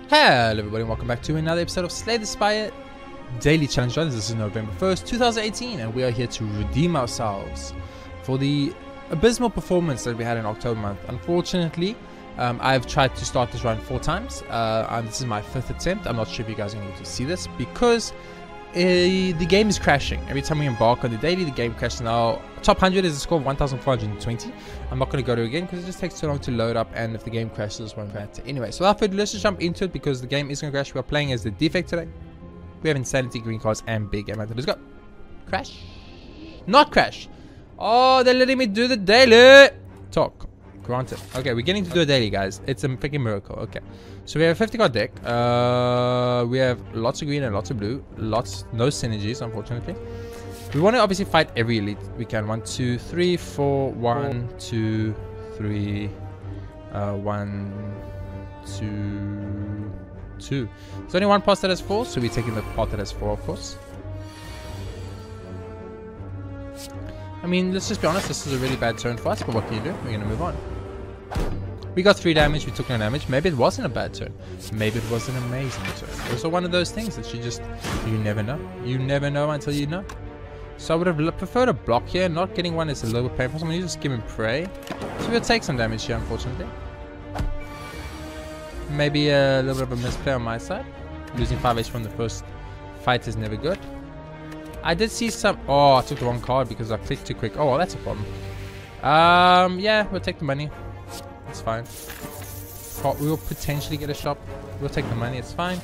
Hello everybody, welcome back to another episode of Slay the Spire Daily Challenge. This is November 1st, 2018, and we are here to redeem ourselves for the abysmal performance that we had in October month. Unfortunately, I've tried to start this run 4 times, and this is my 5th attempt. I'm not sure if you guys are going to see this because the game is crashing. Every time we embark on the daily, the game crashes. Now, top 100 is a score of 1,420. I'm not going to go to it again because it just takes too long to load up, and if the game crashes, it won't matter. Anyway, so without further, let's just jump into it because the game is going to crash. We're playing as the defect today. We have Insanity, Green Cards, and Big M. Let's go. Crash. Not crash. Oh, they're letting me do the daily. Talk. Granted. Okay, we're getting to do a daily, guys. It's a freaking miracle. Okay. So we have a 50 card deck. We have lots of green and lots of blue. No synergies, unfortunately. We want to obviously fight every elite we can. 1, 2, 3, 4. 1, 2, 3. 1, 2, 2. There's only one part that has 4, so we're taking the part that has 4, of course. I mean, let's just be honest, this is a really bad turn for us, but what can you do? We're going to move on. We got 3 damage, we took no damage. Maybe it wasn't a bad turn. Maybe it was an amazing turn. It was one of those things that you never know. You never know until you know. So I would have preferred a block here. Not getting one is a little bit painful, so I'm going to just give him Prey. So we'll take some damage here, unfortunately. Maybe a little bit of a misplay on my side. Losing 5 HP from the first fight is never good. I did see some... Oh, I took the wrong card because I clicked too quick. Oh, well, that's a problem. Yeah, we'll take the money. It's fine. We'll potentially get a shop. We'll take the money. It's fine.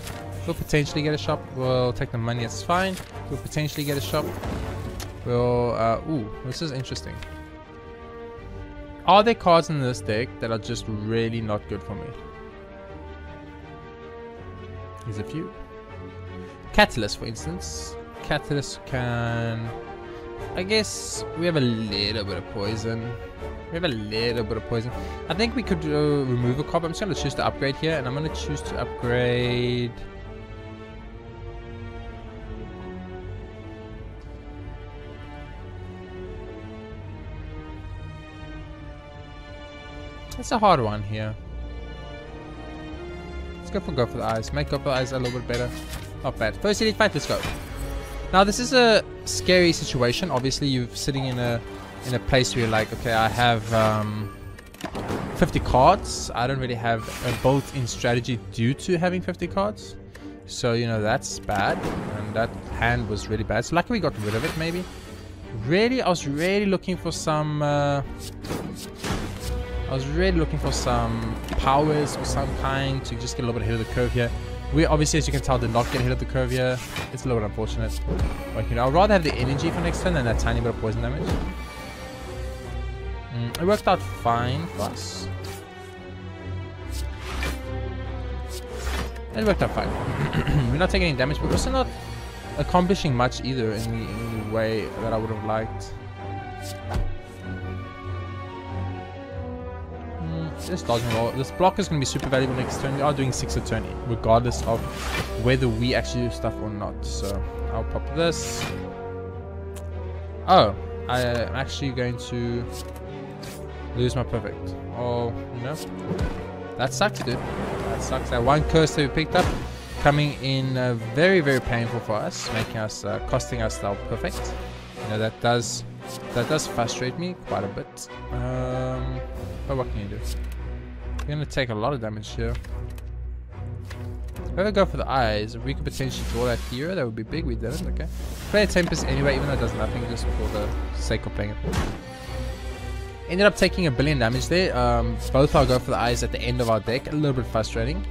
We'll potentially get a shop. We'll take the money. It's fine. We'll potentially get a shop. We'll... ooh, this is interesting. Are there cards in this deck that are just really not good for me? There's a few. Catalyst, for instance. Catalyst can... I guess we have a little bit of poison. I think we could remove a card. I'm just going to choose to upgrade here, and I'm going to choose to upgrade... It's a hard one here. Let's go for the eyes. Make go for the eyes a little bit better. Not bad. First elite fight, let's go. Now this is a scary situation. Obviously you're sitting in a place where you're like, okay, I have 50 cards. I don't really have a built-in strategy due to having 50 cards. So, you know, that's bad. And that hand was really bad. So luckily we got rid of it, maybe. Really, I was really looking for some powers of some kind to just get a little bit ahead of the curve here. We obviously, as you can tell, did not get ahead of the curve here. It's a little bit unfortunate. But, you know, I'd rather have the energy for next turn than that tiny bit of poison damage. It worked out fine for us. It worked out fine. We're not taking any damage, but we're also not accomplishing much either in the way that I would have liked. Just dodge and roll. This block is going to be super valuable next turn. We are doing 6 a turn, regardless of whether we actually do stuff or not. So I'll pop this. Oh, I'm actually going to lose my perfect. Oh, you know, that sucks, dude. That sucks. That one curse that we picked up coming in very, very painful for us, making us costing us our perfect. You know, that does frustrate me quite a bit. But what can you do? We're gonna take a lot of damage here. If we go for the eyes, if we could potentially draw that here, that would be big. We didn't. Okay. Play a Tempest anyway, even though it does nothing, just for the sake of playing it. Ended up taking 1 billion damage there. Both our go for the eyes at the end of our deck. A little bit frustrating.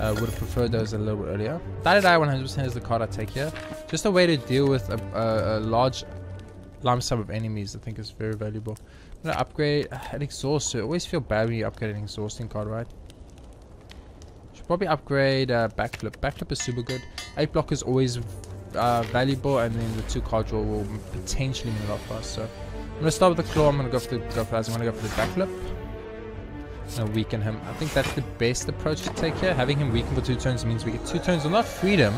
Would have preferred those a little bit earlier. Die 100% is the card I take here. Just a way to deal with a large lump sum of enemies. I think is very valuable. I'm gonna upgrade an exhaust. I always feel bad when you upgrade an exhausting card, right? Should probably upgrade backflip. Backflip is super good. 8 block is always valuable, and then the 2 card draw will potentially mean a lot for us. So I'm gonna start with the claw. I'm gonna go for the eyes. I'm gonna go for the backflip. I'm gonna weaken him. I think that's the best approach to take here. Having him weaken for 2 turns means we get 2 turns of not freedom.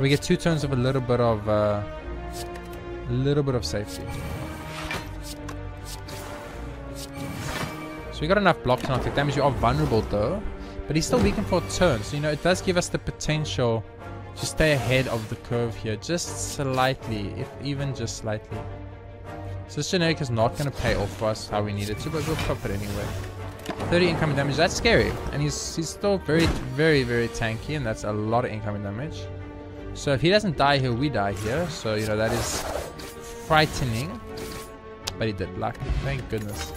We get 2 turns of a little bit of safety. So we got enough block to not take damage. You are vulnerable though. But he's still weakened for a turn, so you know, it does give us the potential to stay ahead of the curve here, just slightly, if even just slightly. So this generic is not going to pay off for us how we need it to, but we'll pop it anyway. 30 incoming damage, that's scary. And he's still very, very, very tanky, and that's a lot of incoming damage. So if he doesn't die here, we die here. So, you know, that is frightening. But he did. Lucky. Thank goodness.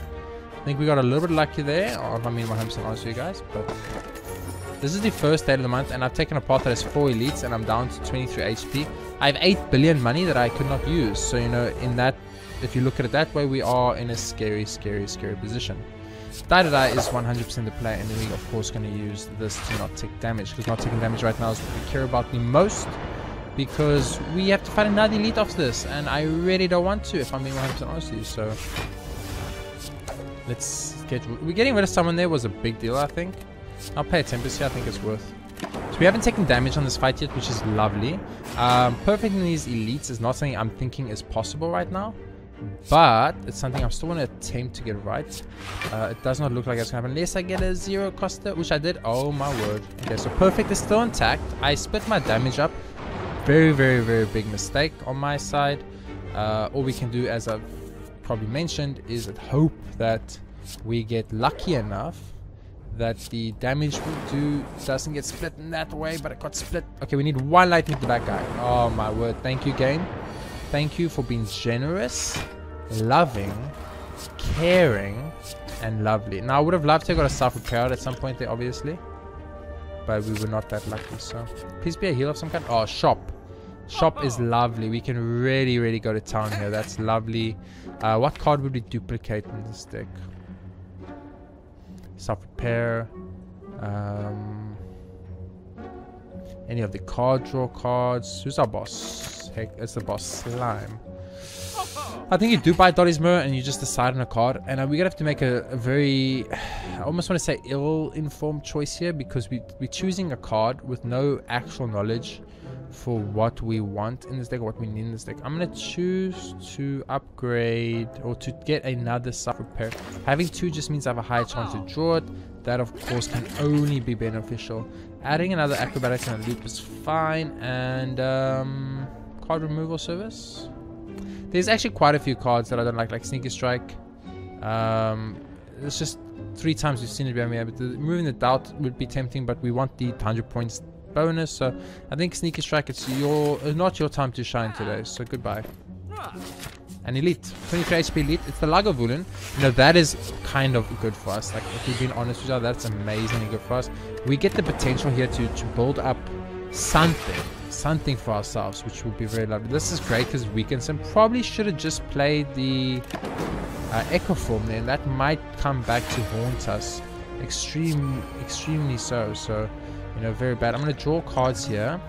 I think we got a little bit lucky there. Or if I'm being 100% honest with you guys. But this is the first day of the month, and I've taken a path that has 4 elites, and I'm down to 23 HP. I have 8 billion money that I could not use. So, you know, in that, if you look at it that way, we are in a scary, scary, scary position. Die is 100% the play, and then we of course going to use this to not take damage, because not taking damage right now is what we care about the most, because we have to fight another elite off this, and I really don't want to, if I'm being 100% honest with you. So let's we're getting rid of someone there was a big deal. I think I'll pay a Tempest here. I think it's worth. So we haven't taken damage on this fight yet, which is lovely. Perfecting these elites is not something I'm thinking is possible right now, but it's something I'm still going to attempt to get right. It does not look like it's going to happen unless I get a 0 coster, which I did. Oh my word. Okay, so perfect is still intact. I split my damage up. Very, very, very big mistake on my side. All we can do, as I've probably mentioned, is hope that we get lucky enough that the damage we do doesn't get split in that way, but it got split. Okay, we need 1 lightning to that guy. Oh my word. Thank you, game. Thank you for being generous, loving, caring, and lovely. Now, I would have loved to have got a self-repair at some point there, obviously. But we were not that lucky, so... Please be a heal of some kind. Oh, shop. Shop is lovely. We can really, really go to town here. That's lovely. What card would we duplicate in this deck? Self-repair. Any of the card draw cards. Who's our boss? Heck, it's the boss, Slime. I think you do buy Dolly's Mirror and you just decide on a card, and we're gonna have to make a very, I almost want to say ill-informed choice here, because we're choosing a card with no actual knowledge for what we want in this deck or what we need in this deck. I'm gonna choose to upgrade or to get another self-repair. Having 2 just means I have a higher chance to draw it. That of course can only be beneficial. Adding another acrobatics and a loop is fine, and card removal service. There's actually quite a few cards that I don't like Sneaky Strike. It's just 3 times we've seen it being able to. Removing the doubt would be tempting, but we want the 100 points bonus. So I think Sneaky Strike, it's not your time to shine today. So goodbye. An elite, 23 HP elite. It's the Lagavulin. You know, that is kind of good for us. Like, if we've been honest with you, that's amazingly good for us. We get the potential here to build up something for ourselves, which will be very lovely. This is great because it weakens him. Probably should have just played the Echo Form there, and that might come back to haunt us extremely so. So, you know, very bad. I'm going to draw cards here.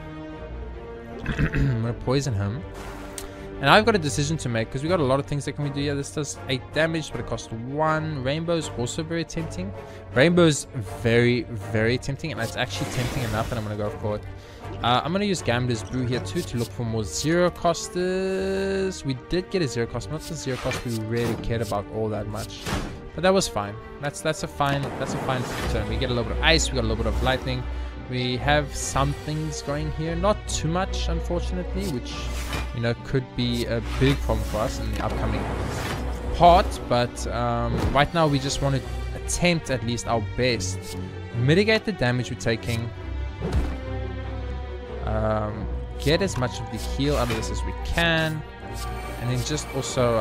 I'm going to poison him. And I've got a decision to make, because we got a lot of things that can we do here. This does 8 damage, but it costs 1. Rainbow's also very tempting. Rainbow's very, very tempting, and it's actually tempting enough that I'm going to go for it. I'm going to use Gambler's Brew here too to look for more 0 costers. We did get a 0 cost, not the 0 cost we really cared about all that much, but that was fine. That's a fine turn. We get a little bit of ice, we got a little bit of lightning. We have some things going here, not too much unfortunately, which, you know, could be a big problem for us in the upcoming part. But right now we just want to attempt at least our best, mitigate the damage we're taking, get as much of the heal out of this as we can, and then just also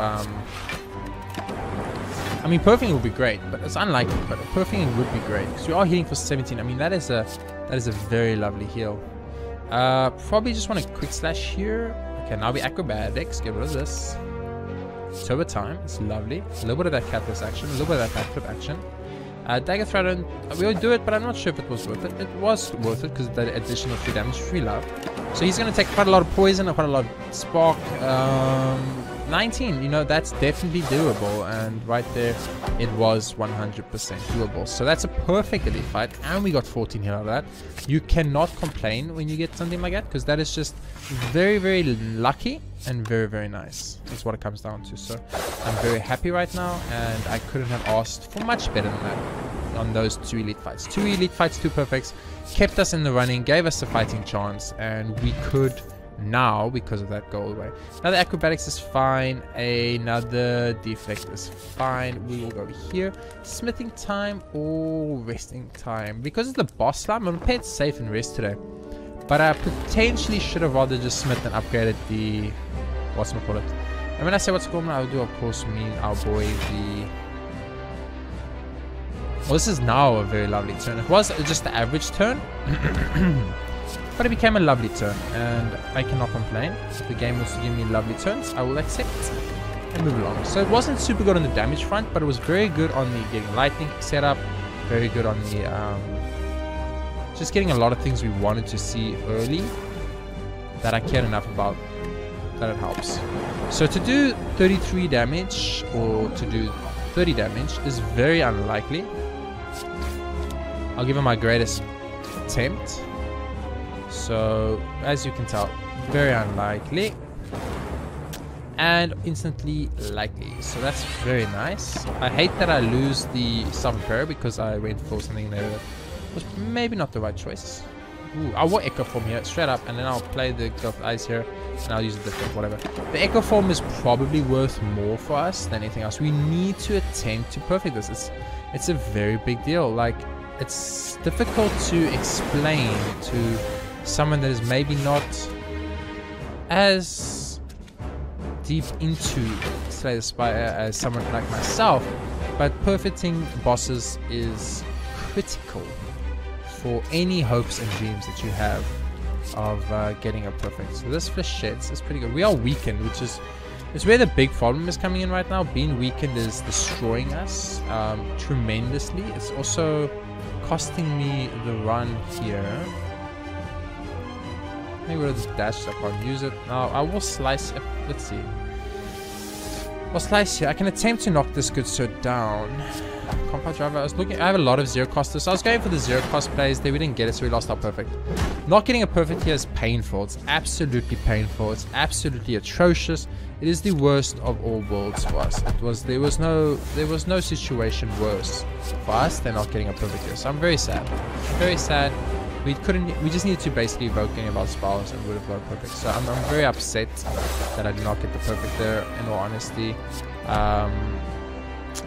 I mean, perfing would be great, but it's unlikely, but perfing would be great because we are healing for 17. I mean, that is a very lovely heal. Probably just want a quick slash here. Okay, now we acrobatics, get rid of this. Turbo time, it's lovely. A little bit of that catalyst action, a little bit of that backflip action. Dagger Thread, we would do it, but I'm not sure if it was worth it. It was worth it because of the additional 3 damage, which we love. So he's going to take quite a lot of poison and quite a lot of spark. 19, you know, that's definitely doable, and right there it was 100% doable. So that's a perfect elite fight, and we got 14 here out of that. You cannot complain when you get something like that, because that is just very, very lucky and very, very nice. That's what it comes down to. So I'm very happy right now, and I couldn't have asked for much better than that. on those 2 elite fights. 2 elite fights, 2 perfects, kept us in the running, gave us a fighting chance, and we could now, because of that, go away. Another acrobatics is fine, another deflect is fine. We will go here. Smithing time or resting time? Because it's the boss slime, I'm gonna play it safe and rest today. But I potentially should have rather just smith and upgraded the whatchamacallit. And when I say whatchamacallit, I do of course mean our boy the... Well, this is now a very lovely turn. It was just the average turn. But it became a lovely turn, and I cannot complain. If the game wants to give me lovely turns, I will accept and move along. So it wasn't super good on the damage front, but it was very good on the getting lightning setup, very good on the just getting a lot of things we wanted to see early that I cared enough about that it helps. So to do 33 damage or to do 30 damage is very unlikely. I'll give it my greatest attempt. So, as you can tell, very unlikely and instantly likely. So that's very nice. I hate that I lose the Sovereign Prayer because I went for something there that was maybe not the right choice. Ooh, I will Echo Form here straight up, and then I'll play the Gulf Ice here, and I'll use a different whatever. The Echo Form is probably worth more for us than anything else. We need to attempt to perfect this. It's a very big deal. Like, it's difficult to explain to someone that is maybe not as deep into Slay the Spire as someone like myself, but perfecting bosses is critical for any hopes and dreams that you have of getting a perfect. So this Flechette is pretty good. We are weakened, which is where the big problem is coming in right now. Being weakened is destroying us tremendously. It's also costing me the run here. Maybe with the dash, I can't use it. Now I will slice it. Let's see. I'll slice here. I can attempt to knock this good sir down. Compound driver. I have a lot of 0 costers, so I was going for the 0 cost plays there. We didn't get it, so we lost our perfect. Not getting a perfect here is painful. It's absolutely painful. It's absolutely atrocious. It is the worst of all worlds for us. There was no situation worse for us than not getting a perfect here. So I'm very sad. Very sad. We just needed to basically evoke any of our spells and would have got perfect. So I'm very upset that I did not get the perfect there, in all honesty.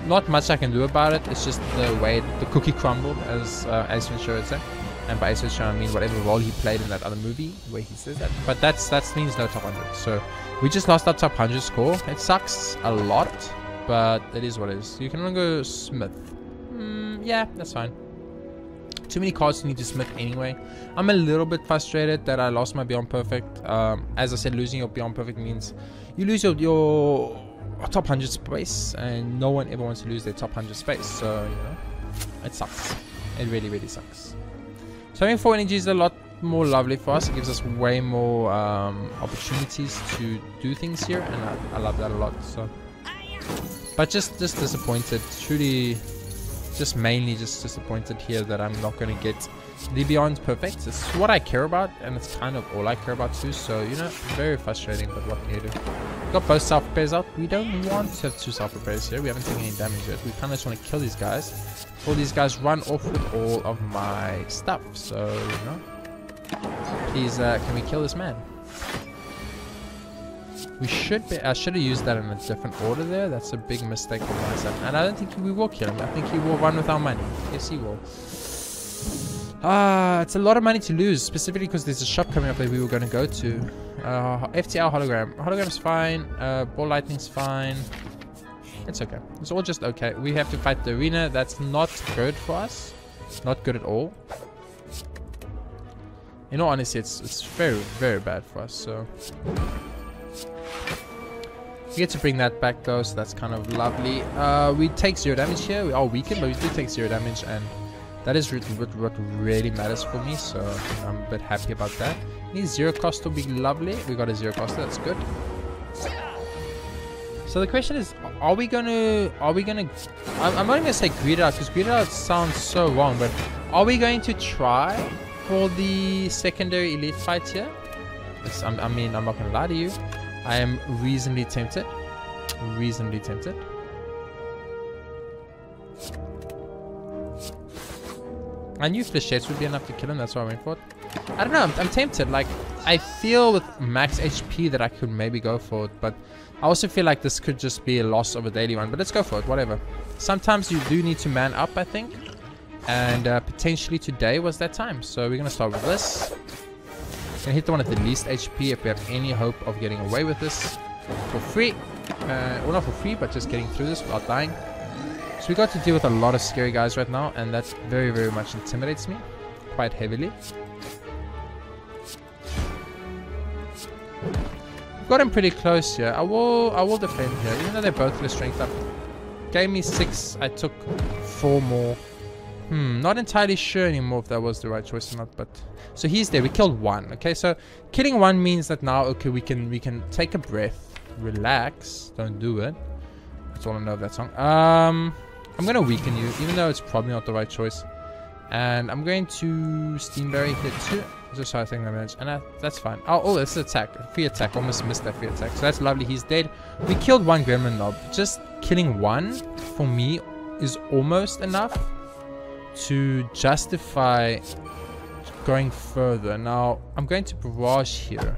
Not much I can do about it. It's just the way the cookie crumbled, as Ace Ventura would say. And by Ace Ventura I mean whatever role he played in that other movie where he says that. But that means no top 100. So we just lost our top 100 score. It sucks a lot, but it is what it is. You can only go Smith. Yeah, that's fine. Too many cards to need to smith anyway. I'm a little bit frustrated that I lost my Beyond Perfect. As I said, losing your Beyond Perfect means you lose your top 100 space, and no one ever wants to lose their top 100 space. So, you know, it sucks. It really, really sucks. So having 4 energy is a lot more lovely for us. It gives us way more opportunities to do things here, and I love that a lot. So, but just disappointed. Truly. Just mainly disappointed here that I'm not going to get the Beyond Perfect. It's what I care about, and it's kind of all I care about too. So, you know, very frustrating, but what can you do? Got both self-repairs out. We don't want to have 2 self-repairs here. We haven't taken any damage yet. We kind of just want to kill these guys. All these guys run off with all of my stuff. So, you know, please, can we kill this man? We should be. I should have used that in a different order there. That's a big mistake on my side. And I don't think we will kill him. I think he will run with our money. Yes, he will. It's a lot of money to lose, specifically because there's a shop coming up that we were going to go to. FTL hologram. Hologram's fine. Ball lightning's fine. It's okay. It's all just okay. We have to fight the arena. That's not good for us. Not good at all. In all honesty, it's very, very bad for us. So. We get to bring that back though, so that's kind of lovely. We take 0 damage here. We are weakened, but we do take 0 damage, and that is what really matters for me. So I'm a bit happy about that. Need 0 cost will be lovely. We got a 0 cost. That's good. So the question is, are we gonna? I'm not gonna say greed out, because greed out sounds so wrong. But are we going to try for the secondary elite fight here? I mean, I'm not gonna lie to you. I am reasonably tempted. I knew flechettes would be enough to kill him, that's why I went for it. I don't know, I'm tempted. Like, I feel with max HP that I could maybe go for it, but I also feel like this could just be a loss of a daily one. But let's go for it, whatever. Sometimes you do need to man up, I think. And potentially today was that time. So we're going to start with this. Gonna hit the one at the least HP if we have any hope of getting away with this for free. Well, not for free, but just getting through this without dying. So we got to deal with a lot of scary guys right now, and that very, very much intimidates me quite heavily. Got him pretty close here. I will defend here, even though they both got a strength up. Gave me 6. I took 4 more. Not entirely sure anymore if that was the right choice or not, but so he's there. We killed 1. Okay, so killing 1 means that now, okay, we can take a breath, relax, don't do it. That's all I know of that song. I'm gonna weaken you, even though it's probably not the right choice, and I'm going to Steam Berry here too, just so I take damage, and that's fine. Oh, it's an attack, free attack. Almost missed that free attack, so that's lovely. He's dead. We killed 1 gremlin knob. Just killing 1 for me is almost enough to justify going further. Now I'm going to barrage here,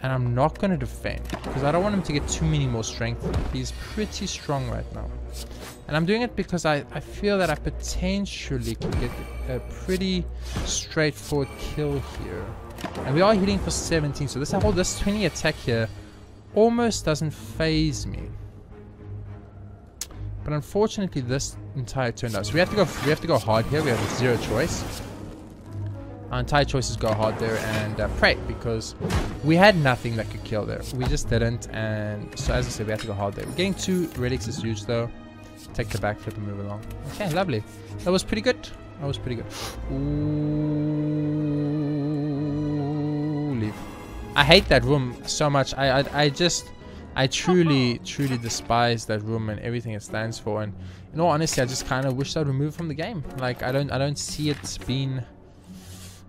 and I'm not going to defend because I don't want him to get too many more strength. He's pretty strong right now, and I'm doing it because I feel that I potentially can get a pretty straightforward kill here, and we are hitting for 17, so this 20 attack here almost doesn't phase me. But unfortunately, this entire turn does. So we have to go hard here. We have 0 choice. Our entire choice is go hard there and pray, because we had nothing that could kill there. We just didn't, and so as I said, we have to go hard there. We're getting 2 relics is huge though. Take the backflip and move along. Okay, lovely. That was pretty good. That was pretty good. Ooh, leave. I hate that room so much. I truly despise that room and everything it stands for, and in all honesty, I just kind of wish I'd remove it from the game. Like, I don't see it being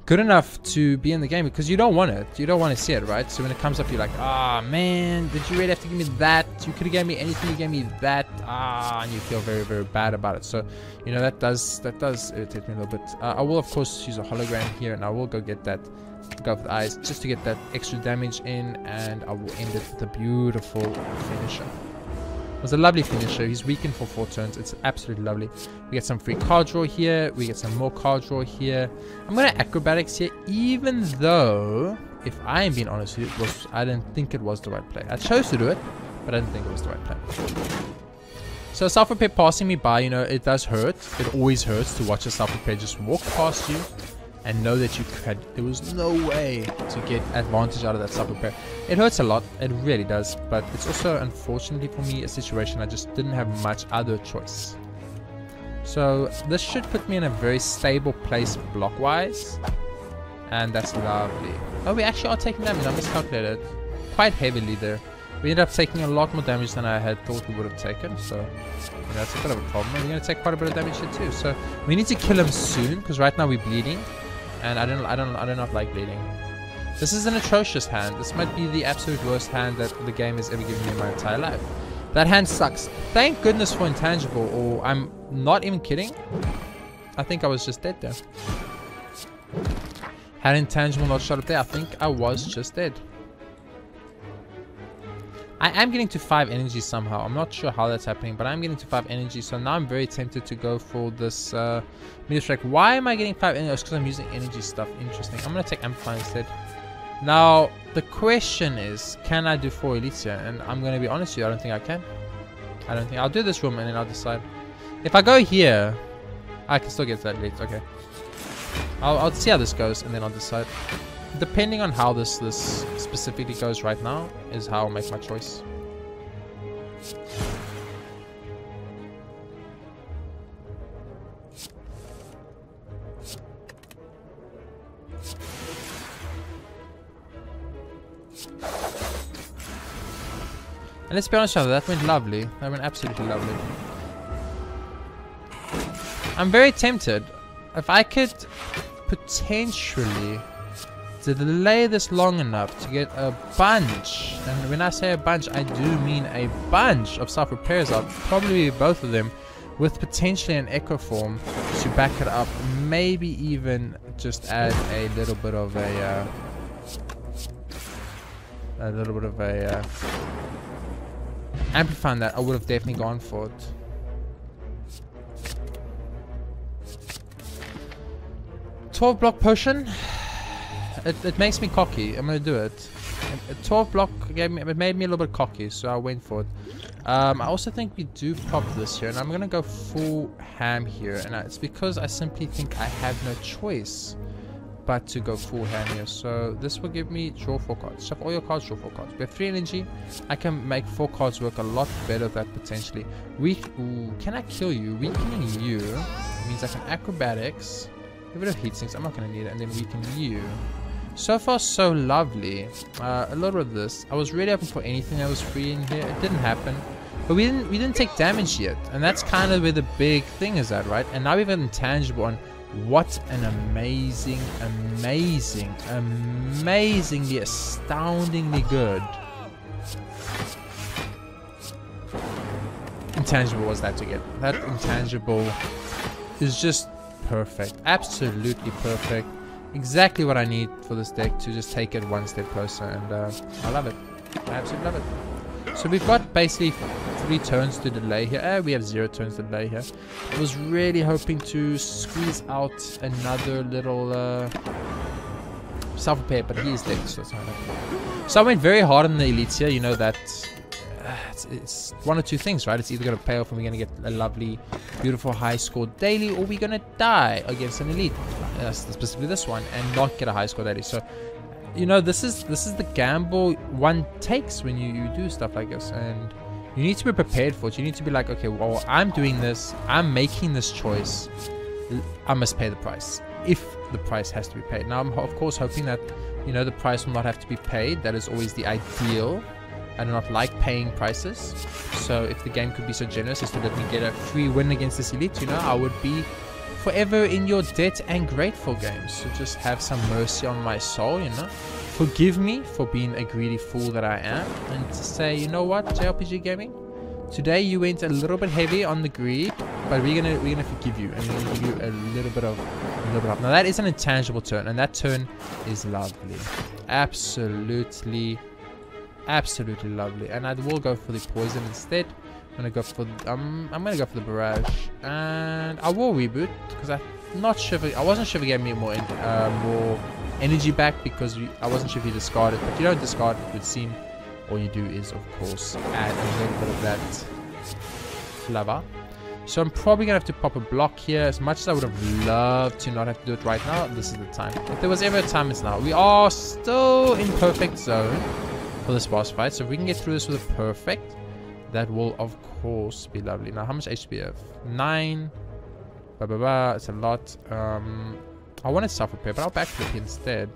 good enough to be in the game, because you don't want it. You don't want to see it, right? So when it comes up, you're like, ah, man, did you really have to give me that? You could have given me anything, you gave me that. And you feel very, very bad about it. So, you know, that does irritate me a little bit. I will, of course, use a hologram here, and I will go get that. Go for the eyes just to get that extra damage in, and I will end it with a beautiful finisher. It was a lovely finisher. He's weakened for 4 turns. It's absolutely lovely. We get some free card draw here. We get some more card draw here. I'm going to acrobatics here, even though, if I am being honest with you, I didn't think it was the right play. I chose to do it, but I didn't think it was the right play. So self-repair passing me by, you know, it does hurt. It always hurts to watch a self-repair just walk past you and know that there was no way to get advantage out of that self-repair. It hurts a lot, it really does, but it's also, unfortunately for me, a situation I just didn't have much other choice. So this should put me in a very stable place block-wise, and that's lovely. Oh, we actually are taking damage. I miscalculated quite heavily there. We ended up taking a lot more damage than I had thought we would have taken, so you know, that's a bit of a problem. And we're going to take quite a bit of damage here too, so we need to kill him soon, because right now we're bleeding. And I do not like bleeding. This is an atrocious hand. This might be the absolute worst hand that the game has ever given me in my entire life. That hand sucks. Thank goodness for intangible, or I'm not even kidding. I think I was just dead there. Had intangible not shot up there, I think I was just dead. I am getting to 5 energy somehow. I'm not sure how that's happening, but I'm getting to 5 energy. So now I'm very tempted to go for this meter strike. Why am I getting 5 energy? It's because I'm using energy stuff. Interesting. I'm going to take Amplify instead. Now, the question is, can I do 4 elites here? And I'm going to be honest with you, I don't think I can. I don't think. I'll do this room and then I'll decide. If I go here, I can still get that elite. Okay. I'll see how this goes and then I'll decide. Depending on how this specifically goes right now is how I'll make my choice. And let's be honest, that went lovely. That went absolutely lovely. I'm very tempted. If I could potentially delay this long enough to get a bunch, and when I say a bunch, I do mean a bunch of self-repairs out, probably both of them, with potentially an echo form to back it up. Maybe even just add a little bit of a amplifying that. I would have definitely gone for it. $12 block potion. It makes me cocky. I'm gonna do it. A 12 block it made me a little bit cocky, so I went for it. I also think we do pop this here, and I'm gonna go full ham here, and it's because I simply think I have no choice but to go full ham here. So this will give me draw 4 cards. Shuffle all your cards, draw 4 cards. We have 3 energy. I can make 4 cards work a lot better than that potentially. Ooh, can I kill you? Weakening you means I can acrobatics. Get rid of heat sinks. I'm not gonna need it, and then weaken you. So far, so lovely. A lot of this. I was really hoping for anything that was free in here. It didn't happen, but we didn't take damage yet, and that's kind of where the big thing is at, right? And now we've got intangible on. What an amazingly, astoundingly good intangible was that to get. That intangible is just perfect, absolutely perfect. Exactly what I need for this deck to just take it one step closer, and I love it. I absolutely love it. So we've got basically 3 turns to delay here. We have 0 turns to delay here. I was really hoping to squeeze out another little self-repair, but he is dead, so it's not enough. So I went very hard on the elites here. You know that it's one or two things, right? It's either going to pay off and we're going to get a lovely, beautiful high score daily, or we're going to die against an elite, specifically this one, and not get a high score daily. So, you know, this is the gamble one takes when you do stuff like this, and you need to be prepared for it. You need to be like, okay, well, I'm doing this, I'm making this choice, I must pay the price, if the price has to be paid. Now, I'm of course hoping that, you know, the price will not have to be paid. That is always the ideal. I do not like paying prices, so if the game could be so generous as to let me get a free win against this elite, you know, I would be forever in your debt and grateful, games. So just have some mercy on my soul, you know. Forgive me for being a greedy fool that I am, and to say, you know what, JayRPGaming, today you went a little bit heavy on the greed, but we're gonna forgive you, and we're gonna give you a little bit of now that is an intangible turn, and that turn is lovely, absolutely lovely. And I will go for the poison instead. I'm gonna go for the barrage, and I will reboot because I'm not sure if I wasn't sure if it gave me more energy back, because I wasn't sure if you discard it, but you don't discard it, would seem. All you do is, of course, add a little bit of that flavor. So I'm probably gonna have to pop a block here. As much as I would have loved to not have to do it right now, this is the time. If there was ever a time, it's now. We are still in perfect zone for this boss fight, so if we can get through this with a perfect, that will of course be lovely. Now, how much HP do you have? 9. It's a lot. I wanted self-repair, but I'll backflip instead.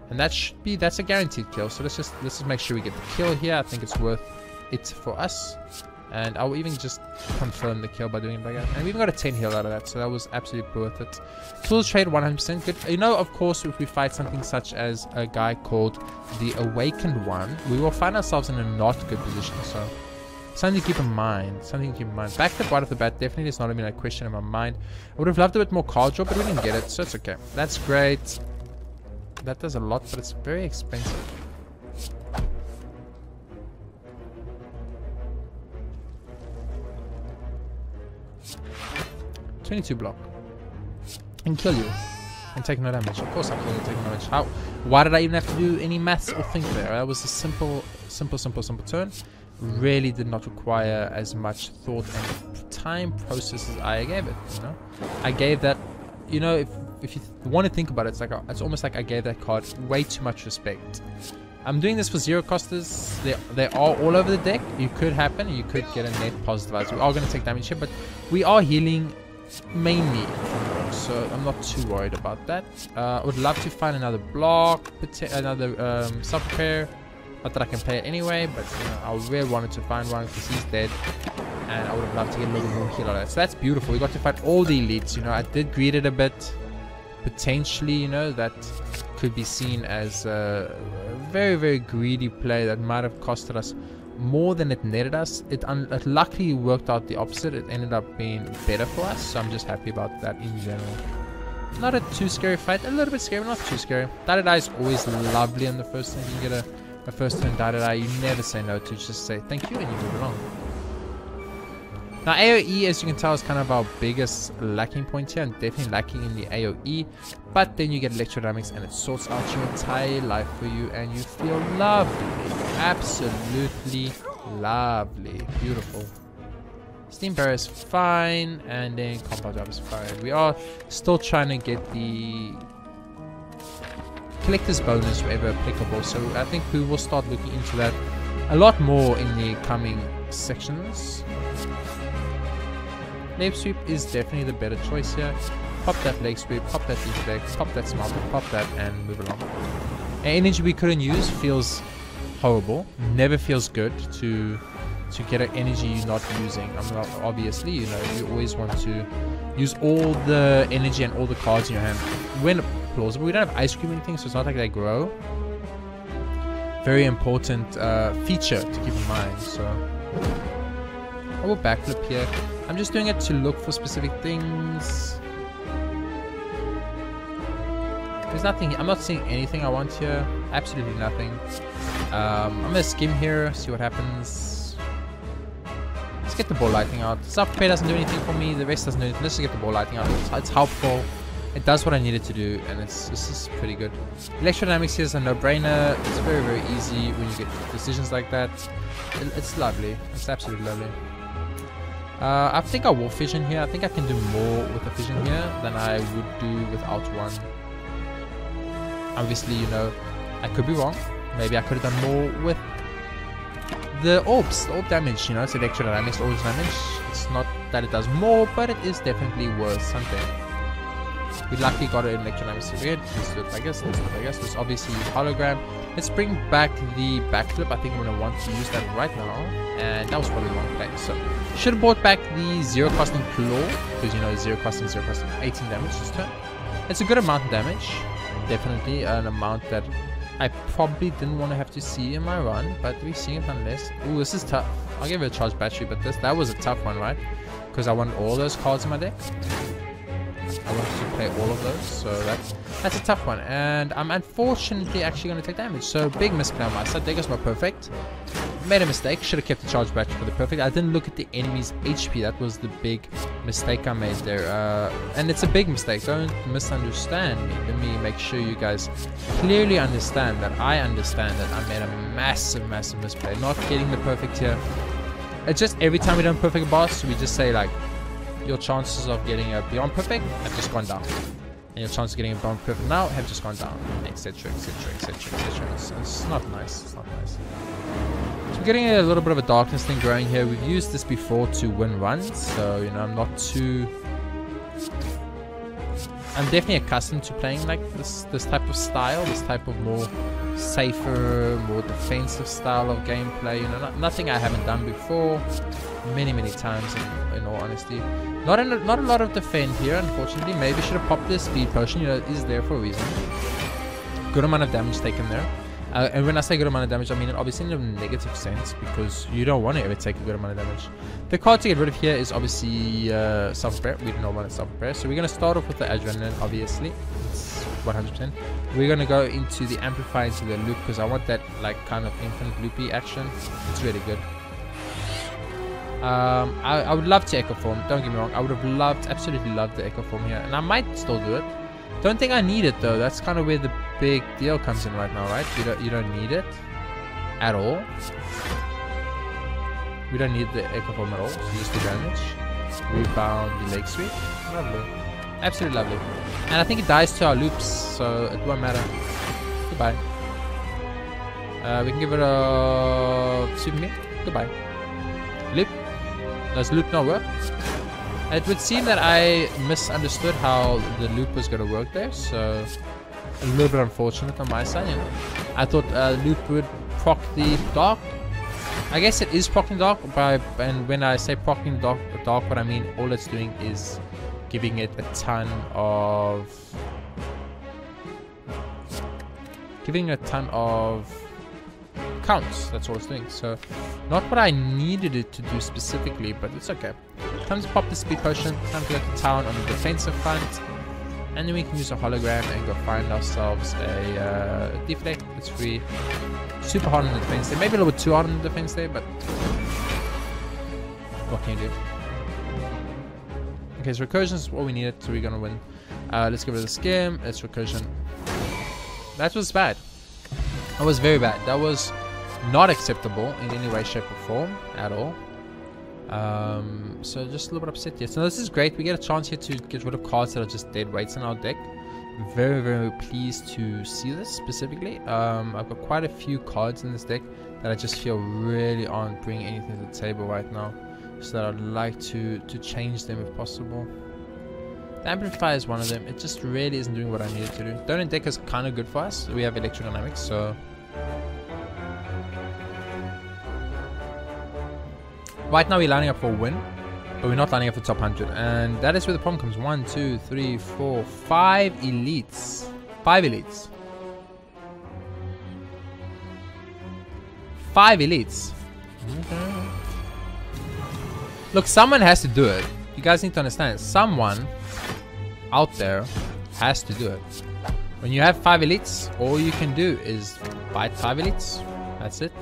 And that's a guaranteed kill. So let's just make sure we get the kill here. I think it's worth it for us. And I'll even just confirm the kill by doing it like that. And we even got a 10 heal out of that, so that was absolutely worth it. Tools trade 100% good. You know, of course, if we fight something such as a guy called the Awakened One, we will find ourselves in a not good position. So something to keep in mind. Back to right off the bat, definitely is not even a question in my mind. I would have loved a bit more card draw, but we didn't get it, so it's okay. That's great. That does a lot, but it's very expensive. $22 block and kill you and take no damage. Of course I kill you and take no damage. Why did I even have to do any maths or think there? That was a simple turn. Really did not require as much thought and time process as I gave it, you know. I gave that, you know, if you want to think about it, it's almost like I gave that card way too much respect. I'm doing this for 0 costers. They are all over the deck. You could happen. You could get a net positive. We are going to take damage here, but we are healing mainly from rocks, so I'm not too worried about that. I would love to find another block, another self-repair. Not that I can play it anyway, but you know, I really wanted to find one because he's dead, and I would have loved to get a little more heal out of that. So that's beautiful. We got to fight all the elites. You know, I did greed it a bit. Potentially, you know, that could be seen as a very, very greedy play that might have costed us more than it netted us. It luckily worked out the opposite. It ended up being better for us, so I'm just happy about that in general. Not a too scary fight, a little bit scary, not too scary. Die is always lovely on the first turn. You get a first turn die, you never say no to, just say thank you and you move along. Now AoE, as you can tell, is kind of our biggest lacking point here, and definitely lacking in the AoE. But then you get electrodynamics and it sorts out your entire life for you and you feel lovely. Absolutely lovely. Beautiful. Steam barrier is fine, and then compound job is fine. We are still trying to get the collector's bonus wherever applicable, so I think we will start looking into that a lot more in the coming sections. Leg sweep is definitely the better choice here. Pop that leg sweep, pop that deflect, pop that smelter, pop that, and move along. An energy we couldn't use feels horrible. Never feels good to get an energy you're not using. Obviously, you know, you always want to use all the energy and all the cards in your hand when plausible. We don't have ice cream or anything, so it's not like they grow. Very important feature to keep in mind. So I will backflip here. I'm just doing it to look for specific things. There's nothing. I'm not seeing anything I want here. Absolutely nothing. I'm gonna skim here, see what happens. Let's get the ball lightning out. Self-prepare doesn't do anything for me. The rest doesn't do anything. Let's just get the ball lightning out. It's helpful. It does what I needed to do, and this is pretty good. Electrodynamics here is a no-brainer. It's very, very easy when you get decisions like that. It's lovely. It's absolutely lovely. I think I will fission here. I think I can do more with a fission here than I would do without one. Obviously, you know, I could be wrong. Maybe I could have done more with the orbs. The orb damage, you know, it's electrodynamics, orb damage. It's not that it does more, but it is definitely worth something. We luckily got it in electrodynamics again. Let's do it like this. Let's do it like this. Let's obviously use hologram. Let's bring back the backflip. I think I'm going to want to use that right now. And that was probably the wrong play. So, should have brought back the zero costing claw. Because, you know, zero costing, 18 damage this turn. It's a good amount of damage. Definitely an amount that I probably didn't want to have to see in my run. But we're seeing it nonetheless. Ooh, this is tough. I'll give it a charge battery. But that was a tough one, right? Because I wanted all those cards in my deck. I wanted to play all of those, so that's a tough one, and I'm unfortunately actually going to take damage. So big misplay on my side. There goes my perfect. Made a mistake. Should have kept the charge battery for the perfect. I didn't look at the enemy's HP. That was the big mistake I made there, and it's a big mistake. Don't misunderstand me. Let me make sure you guys clearly understand that I understand that I made a massive misplay. Not getting the perfect here. It's just every time we don't perfect a boss, we just say like, your chances of getting a beyond perfect have just gone down, and your chances of getting a beyond perfect now have just gone down, etc, etc, etc, etc. It's not nice. It's not nice. So we're getting a little bit of a darkness thing growing here. We've used this before to win runs, so you know, I'm definitely accustomed to playing like this type of style, this type of more safer, more defensive style of gameplay. You know, nothing I haven't done before many times in all honesty. Not a lot of defend here, unfortunately. Maybe should have popped this speed potion. You know, it is there for a reason. Good amount of damage taken there. And when I say good amount of damage, I mean it obviously in a negative sense, because you don't want to ever take a good amount of damage. The card to get rid of here is obviously self-repair. We do not want to self-repair. So we're going to start off with the adrenaline, obviously. It's 100%. We're going to go into the amplify, into the loop, because I want that like kind of infinite loopy action. It's really good. I would love to echo form, don't get me wrong. I would have absolutely loved the echo form here, and I might still do it. Don't think I need it though. That's kind of where the big deal comes in right now, right? You don't need it at all. We don't need the echo form at all. So just the damage, rebound, the leg sweep. Lovely, absolutely lovely. And I think it dies to our loops, so it won't matter. Goodbye. We can give it a super me. Goodbye. Loop. Does loop not work? It would seem that I misunderstood how the loop was going to work there, so a little bit unfortunate on my side. You know, I thought loop would proc the dark. I guess it is procking dark, and when I say procking dark, what I mean, all it's doing is giving it a ton of counts. That's all it's doing. So, not what I needed it to do specifically, but it's okay. Time to pop the speed potion. Time to go to town on the defensive front. And then we can use a hologram and go find ourselves a deflect. It's free. Super hard on the defense there. Maybe a little bit too hard on the defense there, but what can you do? Okay, so recursion is what we needed, so we're gonna win. Let's get rid of the skim. Let's recursion. That was bad. That was very bad. That was not acceptable in any way, shape, or form at all. So just a little bit upset here. So this is great. We get a chance here to get rid of cards that are just dead weights in our deck. Very, very pleased to see this specifically. I've got quite a few cards in this deck that I just feel really aren't bringing anything to the table right now. So that I'd like to change them if possible. The Amplifier is one of them. It just really isn't doing what I needed to do. Donut deck is kind of good for us. We have Electrodynamics, so... Right now we're lining up for a win, but we're not lining up for top 100. And that is where the problem comes. 1, 2, 3, 4, 5 elites. 5 elites. 5 elites. Okay. Look, someone has to do it. You guys need to understand. Someone out there has to do it. When you have 5 elites, all you can do is fight 5 elites. That's it.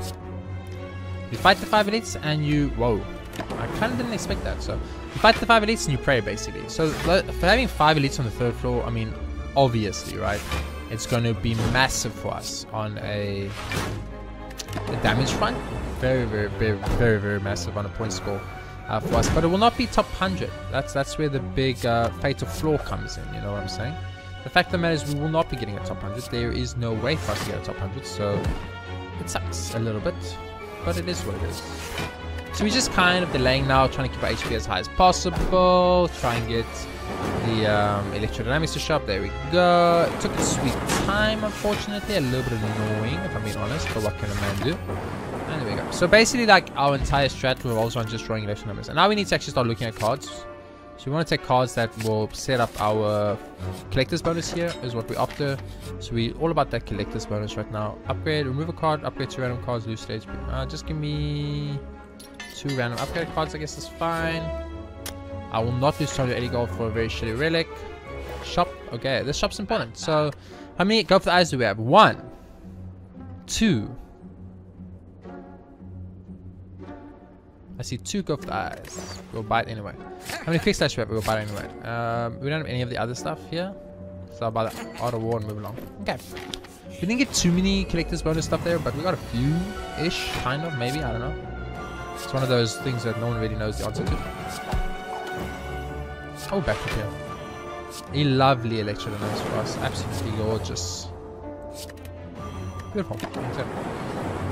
You fight the 5 elites and you... Whoa. I kind of didn't expect that. So, you fight the 5 elites and you pray, basically. So, for having 5 elites on the 3rd floor, I mean, obviously, right? It's going to be massive for us on a damage front. Very, very, very, very, very massive on a point score. For us, but it will not be top 100. That's where the big fatal flaw comes in. You know what I'm saying? The fact of the matter is, we will not be getting a top 100. There is no way for us to get a top 100. So it sucks a little bit, but it is what it is. So we're just kind of delaying now, trying to keep our HP as high as possible. Try and get the Electrodynamics to show up. There we go. It took a sweet time, unfortunately. A little bit annoying, if I'm being honest. But what can a man do? And there we go. So basically, like, our entire strat revolves on just drawing electron numbers. And now we need to actually start looking at cards. So we want to take cards that will set up our collector's bonus here, is what we're after. So we're all about that collector's bonus right now. Upgrade, remove a card, upgrade 2 random cards, lose stage. Just give me 2 random upgrade cards, I guess is fine. I will not lose 280 gold for a very shitty relic. Shop. Okay, this shop's important. So how many go for the eyes do we have? 1, 2. I see 2 go for the eyes. We'll buy it anyway. How many quick slash we have? We'll buy it anyway. We don't have any of the other stuff here. So I'll buy the Art of War and move along. Okay. We didn't get too many collector's bonus stuff there, but we got a few-ish, kind of, maybe. I don't know. It's one of those things that no one really knows the answer to. Oh, back up here. A lovely Electrodynamics for us. Absolutely gorgeous. Beautiful.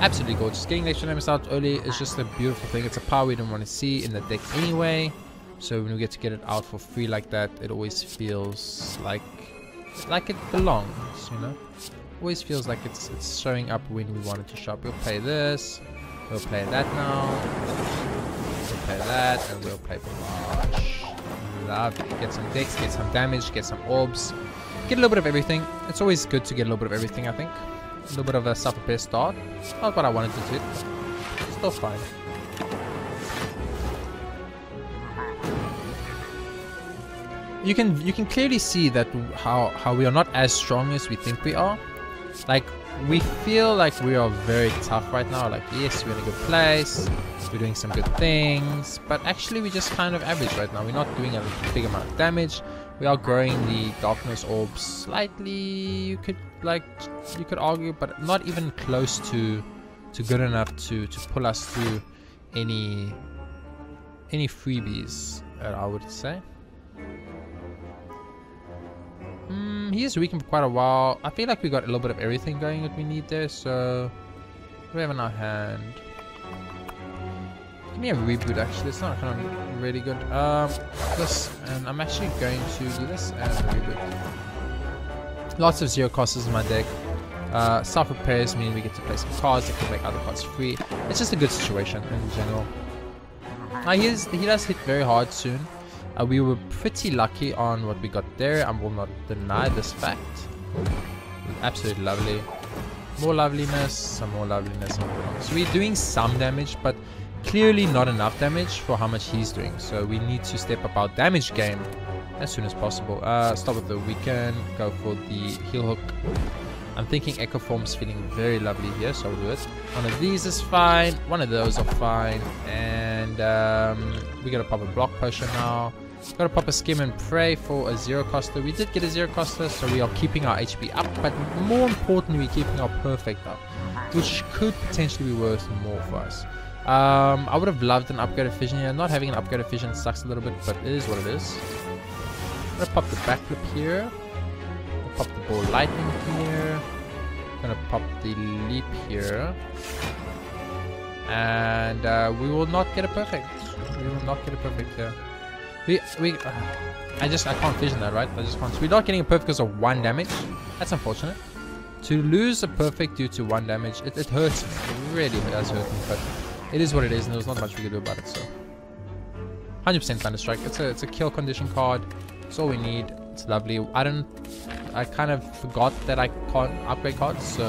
Absolutely gorgeous. Getting Electrodynamics out early is just a beautiful thing. It's a power we don't want to see in the deck anyway. So when we get to get it out for free like that, it always feels like it belongs, you know? Always feels like it's showing up when we want it to show up. We'll play this. We'll play that now. We'll play that. And we'll play Barrage. Lovely. Get some decks, get some damage, get some orbs. Get a little bit of everything. It's always good to get a little bit of everything, I think. A little bit of a self-repair start. Not what I wanted to do. Still fine. You can clearly see that how we are not as strong as we think we are. Like, we feel like we are very tough right now. Like, yes, we're in a good place. We're doing some good things. But actually, we're just kind of average right now. We're not doing a big amount of damage. We are growing the darkness orbs slightly. You could argue, but not even close to good enough to pull us through any freebies, I would say. He is weakened for quite a while. I feel like we got a little bit of everything going that we need there. So what do we have in our hand? Give me a reboot, actually. It's not kind of really good. This, and I'm actually going to do this and reboot. Lots of 0 costs in my deck. Self repairs mean we get to play some cards that can make other cards free. It's just a good situation in general. He does hit very hard soon. We were pretty lucky on what we got there. I will not deny this fact. Absolutely lovely. More loveliness, some more loveliness. So we're doing some damage, but clearly not enough damage for how much he's doing. So we need to step up our damage game as soon as possible. Start with the weaken, go for the heal hook. I'm thinking Echo Form's feeling very lovely here, so I'll do it. One of these is fine, one of those are fine, and we gotta pop a block potion now. Gotta pop a skim and pray for a zero coster. We did get a zero coster, so we are keeping our HP up, but more importantly, we're keeping our perfect up, which could potentially be worth more for us. I would have loved an upgraded vision here. Not having an upgraded vision sucks a little bit, but it is what it is. I'm gonna pop the backflip here. Pop the ball lightning here. Gonna pop the leap here. And we will not get a perfect. We will not get a perfect here. I can't vision that, right? I just can't. We're not getting a perfect because of 1 damage. That's unfortunate. To lose a perfect due to 1 damage, it hurts me. It really does hurt me, but it is what it is, and there's not much we can do about it. So 100% Thunderstrike. It's a kill condition card. That's all we need. It's lovely. I kind of forgot that I can't upgrade cards, so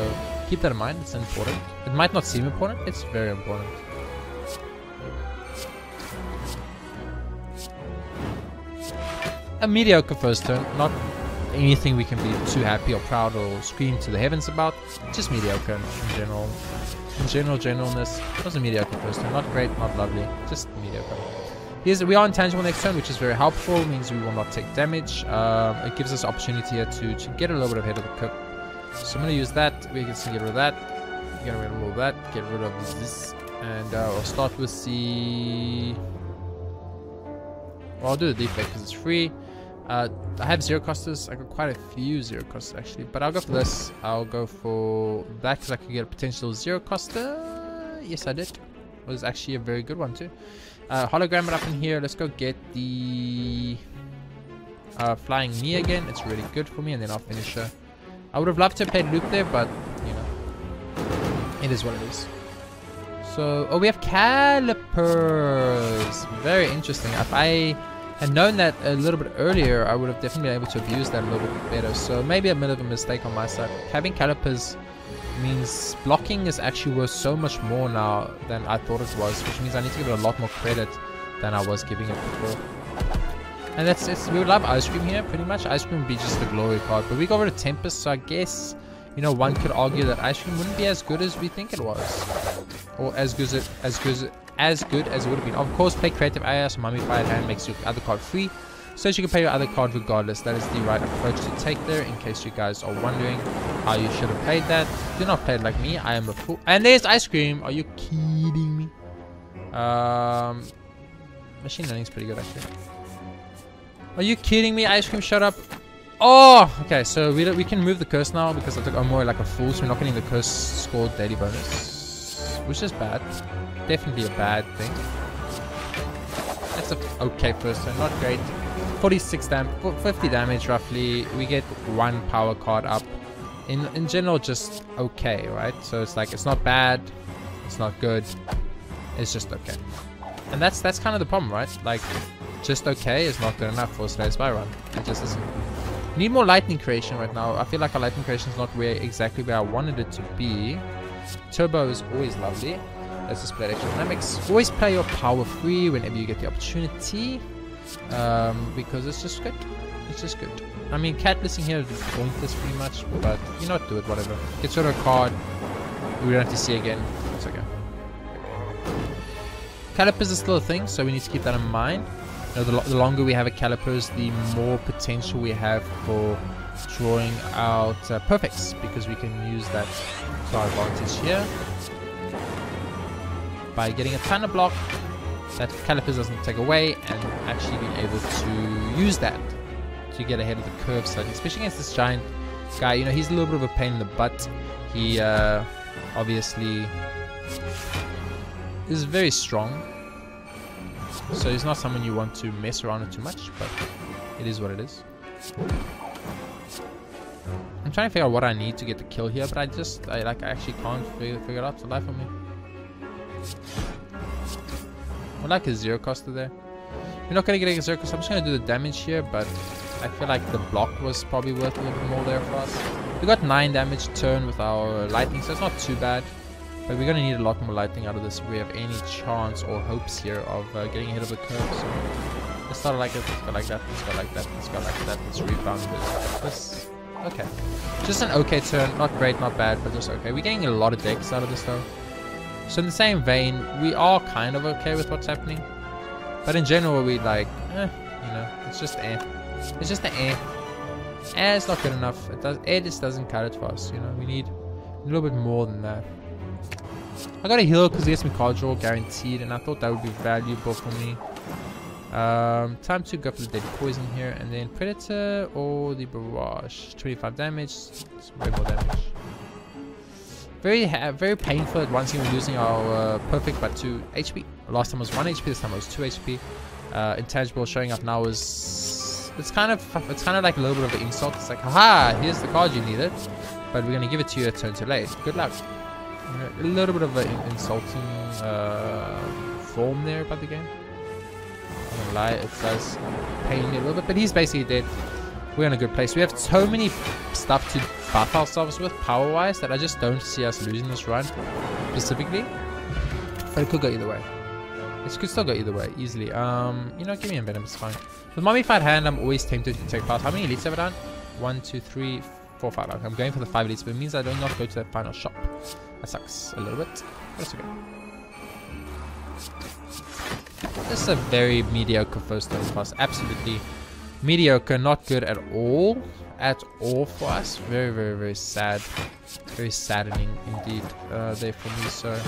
keep that in mind. It's important. It might not seem important. It's very important. A mediocre first turn, not anything we can be too happy or proud or scream to the heavens about. Just mediocre in general. In generalness, it was a mediocre first turn. Not great, not lovely, just mediocre. We are intangible next turn, which is very helpful. It means we will not take damage. It gives us opportunity here to get a little bit ahead of the curve. So I'm going to use that. We can get rid of that. Get rid of all that. Get rid of this. And I'll start with the... Well, I'll do the defect because it's free. I have zero costers. I got quite a few zero costers actually, but I'll go for this. I'll go for that because I could get a potential zero coster. Yes, I did. It was actually a very good one too. Hologram it up in here. Let's go get the flying knee again. It's really good for me, and then I'll finish her. I would have loved to have played loop there, but you know, it is what it is. So, oh, we have calipers. Very interesting. If I had known that a little bit earlier, I would have definitely been able to abuse that a little bit better. So maybe a bit of a mistake on my side. Having calipers means blocking is actually worth so much more now than I thought it was, which means I need to give it a lot more credit than I was giving it before. And that's it. We would love Ice Cream here, pretty much. Ice Cream would be just the glory card, but we got rid of Tempest, so I guess, you know, one could argue that Ice Cream wouldn't be as good as we think it was, or as good as it would have been. Of course, play creative AI, so Mummified Hand makes your other card free, so you can pay your other card regardless. That is the right approach to take there, in case you guys are wondering how you should have played that. Do not play it like me. I am a fool. And there's Ice Cream. Are you kidding me? Machine learning is pretty good actually. Are you kidding me? Ice Cream, shut up. Oh, okay. So we can move the curse now because I took more like a fool, so we're not getting the curse scored daily bonus, which is bad. Definitely a bad thing. That's a okay first turn, not great. 50 damage roughly. We get 1 power card up. In general, just okay, right? So it's like, it's not bad, it's not good, it's just okay. And that's kind of the problem, right? Like, just okay is not good enough for Slay the Spire run. It just isn't. Need more lightning creation right now. I feel like our lightning creation is not exactly where I wanted it to be. Turbo is always lovely. Let's just play extra dynamics. Always play your power free whenever you get the opportunity, because it's just good. It's just good. I mean, cat listing here is pointless pretty much, but you know what, do it, whatever. Get rid of a card we don't have to see again. It's okay. Calipers is still a thing, so we need to keep that in mind. You know, the longer we have a calipers, the more potential we have for drawing out perfects, because we can use that to our advantage here by getting a ton of block that calipers doesn't take away, and actually being able to use that to get ahead of the curve slightly, especially against this giant guy. You know, he's a little bit of a pain in the butt. He obviously is very strong, so he's not someone you want to mess around with too much, but it is what it is. I'm trying to figure out what I need to get the kill here, but I actually can't figure it out for the life of me. I would like a zero coster there. We're not going to get a zero coster. I'm just going to do the damage here, but I feel like the block was probably worth a little bit more there for us. We got 9 damage turn with our lightning, so it's not too bad. But we're going to need a lot more lightning out of this if we have any chance or hopes here of getting ahead of the curve. So let's start like it, let's go like that, let's go like that, let's go like that, let's rebound this. Okay. Just an okay turn, not great, not bad, but just okay. We're getting a lot of decks out of this though. So in the same vein, we are kind of okay with what's happening. But in general, we like, you know, it's just It's just an it's not good enough. It just doesn't cut it for us, you know. We need a little bit more than that. I got a heal because he gets me card draw guaranteed, and I thought that would be valuable for me. Time to go for the deadly poison here, and then Predator or the Barrage. 25 damage, it's way more damage. Very painful at once we're losing our perfect by 2 HP. Last time was 1 HP, this time it was 2 HP. Intangible showing up now is it's kind of like a little bit of an insult. It's like, haha, here's the card you needed, but we're gonna give it to you a turn too late. Good luck. A little bit of an insulting form there about the game. I'm gonna lie, it does pain me a little bit, but he's basically dead. We're in a good place. We have so many stuff to buff ourselves with power-wise that I just don't see us losing this run specifically. But it could go either way. It could still go either way easily. You know, give me a Venom, it's fine. With Mummified Hand, I'm always tempted to take part. How many elites have I done? 1, 2, 3, 4, 5. Okay, I'm going for the 5 elites, but it means I do not go to that final shop. That sucks a little bit. That's okay. This is a very mediocre first turn for us. Absolutely mediocre, not good at all. At all for us. Very, very, very sad. Very saddening indeed there for me. So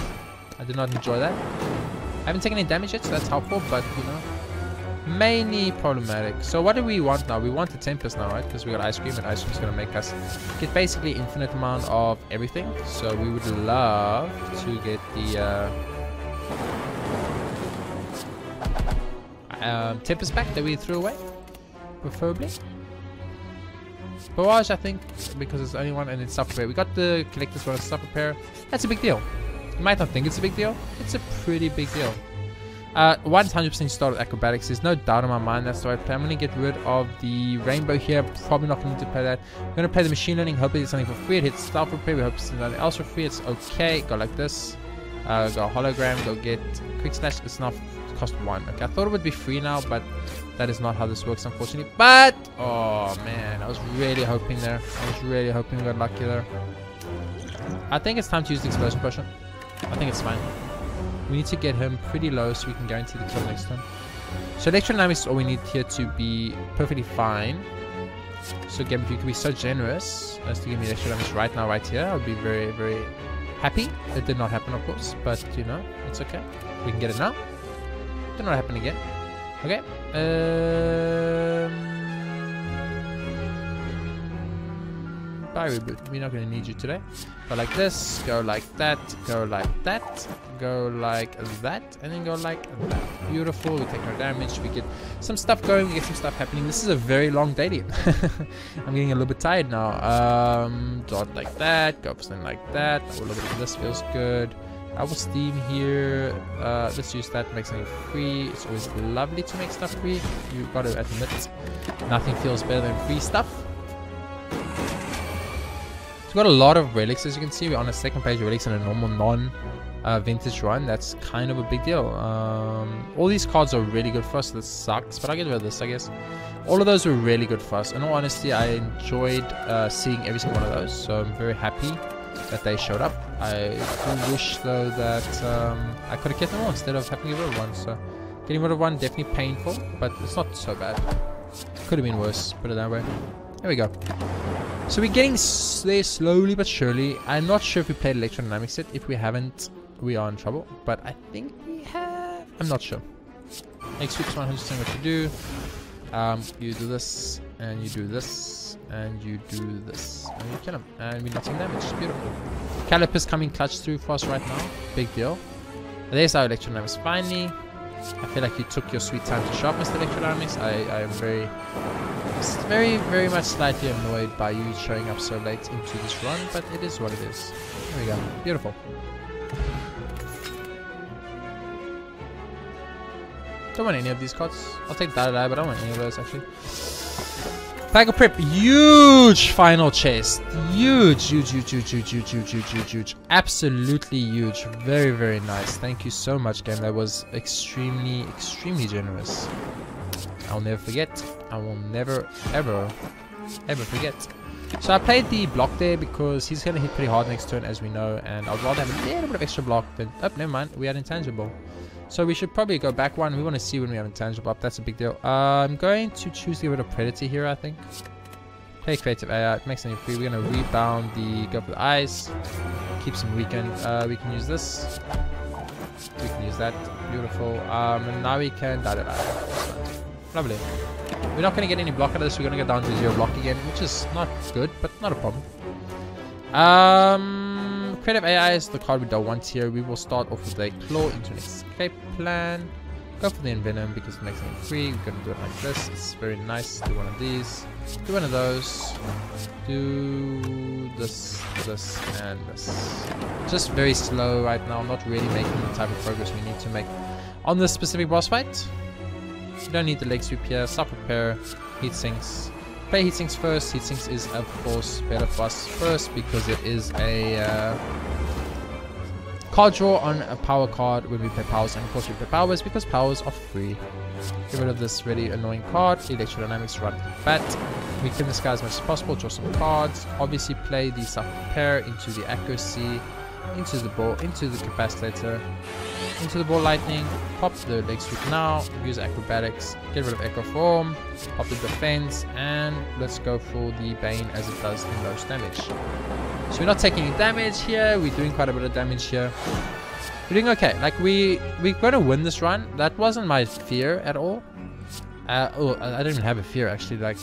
I did not enjoy that. I haven't taken any damage yet, so that's helpful, but you know, mainly problematic. So what do we want now? We want the Tempest now, right? Because we got Ice Cream, and Ice Cream's going to make us get basically infinite amount of everything. So we would love to get the Tempest back that we threw away, preferably. Barrage, I think, because it's the only one, and it's Stuff Repair. We got the Collector's one, Stuff Repair. That's a big deal. You might not think it's a big deal. It's a pretty big deal. 100% start with Acrobatics. There's no doubt in my mind that's the right play. I'm going to get rid of the Rainbow here. Probably not going to play that. I'm going to play the Machine Learning. Hopefully it's something for free. It hits Stealth Repair. We hope it's something else for free. It's okay. Go like this. Go Hologram. Go get Quick Slash. It's not cost 1. Okay, I thought it would be free now, but that is not how this works, unfortunately. But, oh man, I was really hoping there. I was really hoping we got lucky there. I think it's time to use the Explosion Potion. I think it's fine. We need to get him pretty low so we can guarantee the kill next turn. So Electrodynamics is all we need here to be perfectly fine. So again, if you could be so generous as to give me Electrodynamics right now, right here, I would be very, very happy. It did not happen, of course, but you know, it's okay. We can get it now. Did not happen again. Okay. Bye, Reboot. We're not going to need you today. Go like this, go like that, go like that, go like that, and then go like that. Beautiful. We take no damage. We get some stuff going. We get some stuff happening. This is a very long daily. I'm getting a little bit tired now. Dot like that. Go for something like that. A little bit of this feels good. I will Steam here. Let's use that to make something free. It's always lovely to make stuff free. You've got to admit, nothing feels better than free stuff. So we've got a lot of relics, as you can see. We're on the second page of relics in a normal non-vintage run. That's kind of a big deal. All these cards are really good for us. This sucks, but I'll get rid of this, I guess. All of those were really good for us. In all honesty, I enjoyed seeing every single one of those. So I'm very happy that they showed up. I do wish though that I could have kept them all instead of having to get rid of one. So getting rid of one, definitely painful, but it's not so bad. Could have been worse, put it that way. There we go. So we're getting there slowly but surely. I'm not sure if we played Electrodynamics yet. If we haven't, we are in trouble, but I think we have. I'm not sure. Next week's 100% what you do. You do this, and you do this, and you do this, and you kill him, and we're not taking damage. It's beautiful. Caliper's coming clutch through for us right now. Big deal. There's our Electrodynamics finally. I feel like you took your sweet time to sharpen Mr. Electrodynamics. I am very much slightly annoyed by you showing up so late into this run, but it is what it is. There we go. Beautiful. Don't want any of these cards. I'll take that, but I don't want any of those actually. Pack of Prep, huge final chest. Huge. Absolutely huge. Very, very nice. Thank you so much, game. That was extremely, extremely generous. I'll never forget. I will never, ever forget. So I played the block there because he's going to hit pretty hard next turn, as we know. And I'd rather have a little bit of extra block than... Oh, never mind. We had intangible. So we should probably go back one. We want to see when we have intangible up. That's a big deal. I'm going to choose to get rid of Predator here, I think. Play Creative AI. It makes any free. We're going to rebound the... Go for the eyes. Keeps him weakened. We can use this. We can use that. Beautiful. And now we can... Lovely. We're not going to get any block out of this. We're going to go down to 0 block again, which is not good, but not a problem. Creative AI is the card we don't want here. We will start off with a Claw into an escape plan. Go for the Envenom because it makes it free. We're going to do it like this. It's very nice. Do one of these. Do one of those. Do this, this, and this. Just very slow right now. Not really making the type of progress we need to make on this specific boss fight. You don't need the leg sweep here. Stop repair. Heat sinks. Play heat sinks first. Heat sinks is of course better for us first because it is a card draw on a power card when we play powers, and of course we play powers because powers are free. Get rid of this really annoying card. Electrodynamics right at the bat. Weaken this guy as much as possible. Draw some cards. Obviously play the self repair into the accuracy, into the ball, into the capacitator, into the ball lightning. Pop the leg sweep now. Use acrobatics. Get rid of echo form. Pop the defense, and let's go for the bane as it does the most damage. So we're not taking any damage here. We're doing quite a bit of damage here. We're doing okay. Like we're gonna win this run. That wasn't my fear at all. I don't even have a fear actually. Like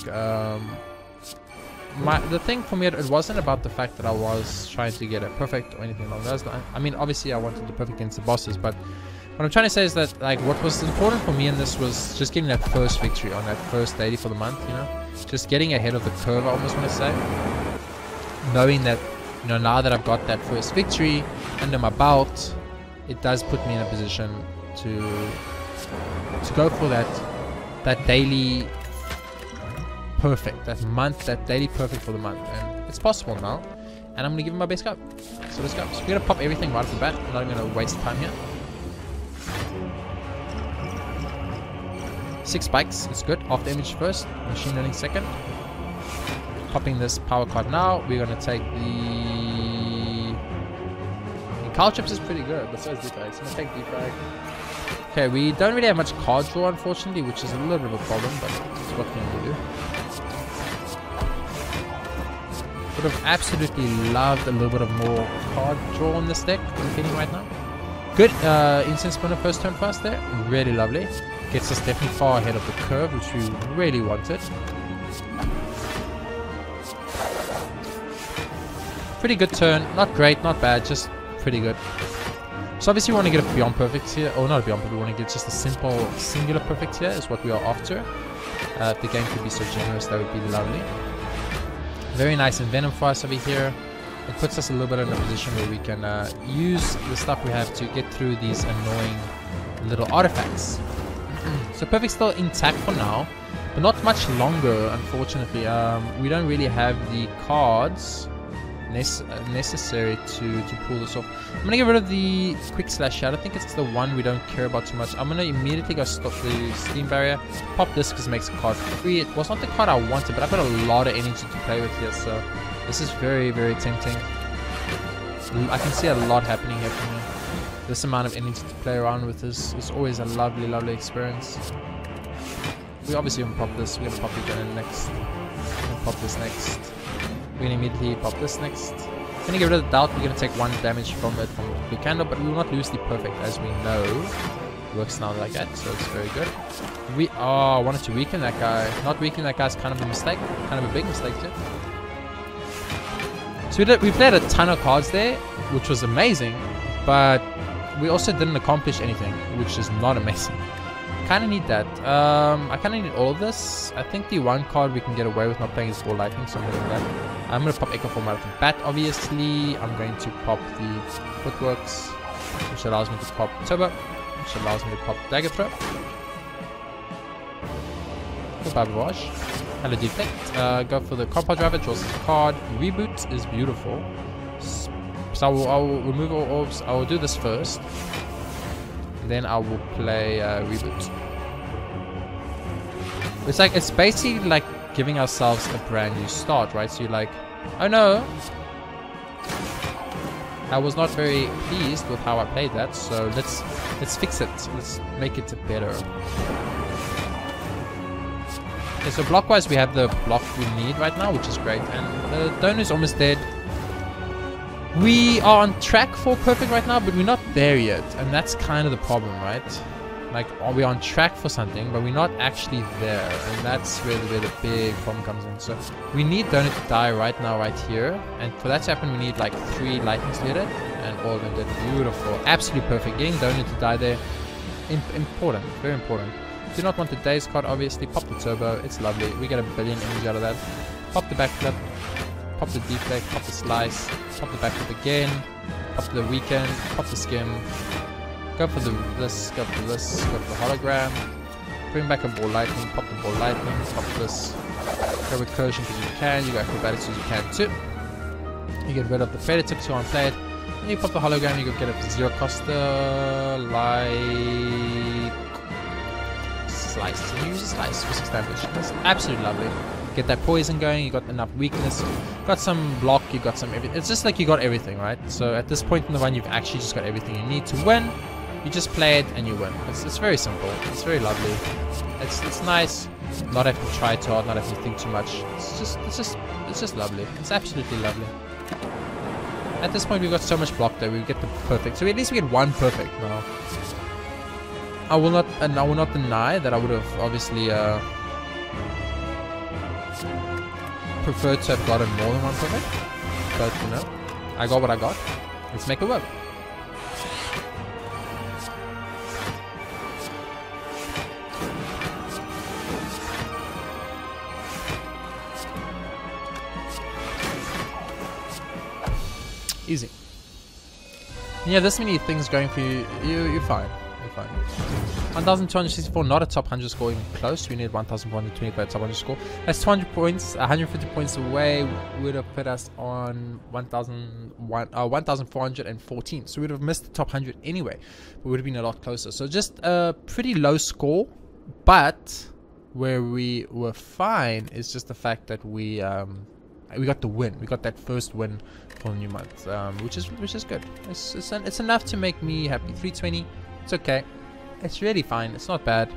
the thing for me, it wasn't about the fact that I was trying to get a perfect or anything along those lines. I mean, obviously I wanted the perfect against the bosses, but what I'm trying to say is that like what was important for me in this was just getting that first victory on that first daily for the month, you know, just getting ahead of the curve, I almost want to say, knowing that, you know, now that I've got that first victory under my belt, it does put me in a position to go for that daily perfect, that daily perfect for the month, and it's possible now, and I'm gonna give it my best go. So let's go. So we're gonna pop everything right off the bat. I'm not gonna waste time here. 6 spikes, it's good. After image first, machine learning second. Popping this power card now. We're gonna take the Cow Chips is pretty good, but so is D-Frag. So I'm gonna take D-Frag. Okay, we don't really have much card draw unfortunately, which is a little bit of a problem, but it's what can we do. Would have absolutely loved a little bit of more card draw on this deck, I'm feeling right now. Good Incense Spinner first turn for us there. Really lovely. Gets us definitely far ahead of the curve, which we really wanted. Pretty good turn. Not great, not bad, just pretty good. So obviously we want to get a Beyond Perfect here. Or not a Beyond Perfect, we want to get just a simple singular perfect here is what we are after. If the game could be so generous, that would be lovely. Very nice Envenom for us over here. It puts us a little bit in a position where we can use the stuff we have to get through these annoying little artifacts. So perfect's still intact for now, but not much longer, unfortunately. We don't really have the cards necessary to pull this off. I'm gonna get rid of the Quick Slash here. I think it's the one we don't care about too much. I'm gonna immediately go stop the Steam Barrier, pop this because it makes the card free. It was not the card I wanted, but I've got a lot of energy to play with here, so this is very, very tempting. I can see a lot happening here for me. This amount of energy to play around with is always a lovely, lovely experience. We obviously gonna pop this. We're gonna pop the gun next. We're gonna pop this next. We're gonna immediately pop this next. We're gonna get rid of the doubt. We're gonna take 1 damage from it from the blue candle, but we will not lose the perfect, as we know. It works now like that, so it's very good. We wanted to weaken that guy. Not weaken that guy is kind of a mistake, kind of a big mistake too. So we played a ton of cards there, which was amazing, but we also didn't accomplish anything, which is not amazing. Kind of need that. I kind of need all of this. I think the one card we can get away with not playing is Ball Lightning, so I'm going to do that. I'm going to pop Echo Form out of the bat, obviously. I'm going to pop the Footworks, which allows me to pop Turbo, which allows me to pop Dagger Throw. Goodbye, Babash. Hello, Deflect. Go for the Compound Driver, draws a card. Reboot is beautiful. So I will remove all orbs. I will do this first. Then I will play Reboot. It's basically like giving ourselves a brand new start, right? So you're like, oh no, I was not very pleased with how I played that, so let's fix it. Let's make it better. Okay, so block-wise, we have the block we need right now, which is great, and the donor's almost dead. We are on track for perfect right now, but we're not there yet, and that's kind of the problem, right? Like, we're on track for something, but we're not actually there, and that's where the big problem comes in. So we need Donor to die right now, right here, and for that to happen, we need like 3 lightning slated, and all of them did beautiful, absolutely perfect. Getting Donor to die there, important, very important. Do not want the Daze card, obviously. Pop the Turbo, it's lovely. We get 1 billion energy out of that. Pop the backflip, pop the deflect, pop the slice, pop the backflip again, pop the weekend, pop the skim. Go for this, go for this, go for the hologram. Bring back a ball lightning, pop the ball lightning, pop this. Go recursion because you can, you go acrobatics because you can too. You get rid of the predator because you want to play it. And you pop the hologram, you go get a 0 coster like slice. So you use a slice for 6 damage. That's absolutely lovely. Get that poison going, you got enough weakness, got some block, you got some everything. It's just like you got everything, right? So at this point in the run, you've actually just got everything you need to win. You just play it and you win. It's very simple. It's very lovely. It's nice. Not having to try too hard, not having to think too much. It's just lovely. It's absolutely lovely. At this point, we've got so much block there. We get the perfect. So at least we get 1 perfect now. I will not deny that I would have obviously preferred to have gotten more than 1 perfect. But you know, I got what I got. Let's make it work. Easy. Yeah, this many things going for you, you're fine. You're fine. 1,264, not a top 100 score, even close. We need 1,420 for a top 100 score. That's 200 points, 150 points away would have put us on 1,414. So we would have missed the top 100 anyway. We would have been a lot closer. So just a pretty low score, but where we were fine is just the fact that we got the win. We got that first win for the new month, which is good. It's enough to make me happy. 320, it's okay. It's really fine. It's not bad,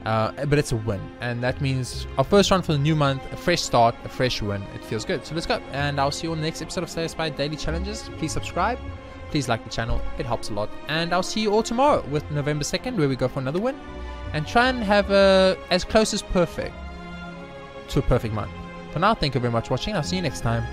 but it's a win, and that means our first run for the new month, a fresh start, a fresh win. It feels good. So let's go, and I'll see you on the next episode of Slay the Spire Daily Challenges. Please subscribe. Please like the channel. It helps a lot, and I'll see you all tomorrow with November 2nd, where we go for another win, and try and have as close as perfect to a perfect month. For now, thank you very much for watching. I'll see you next time.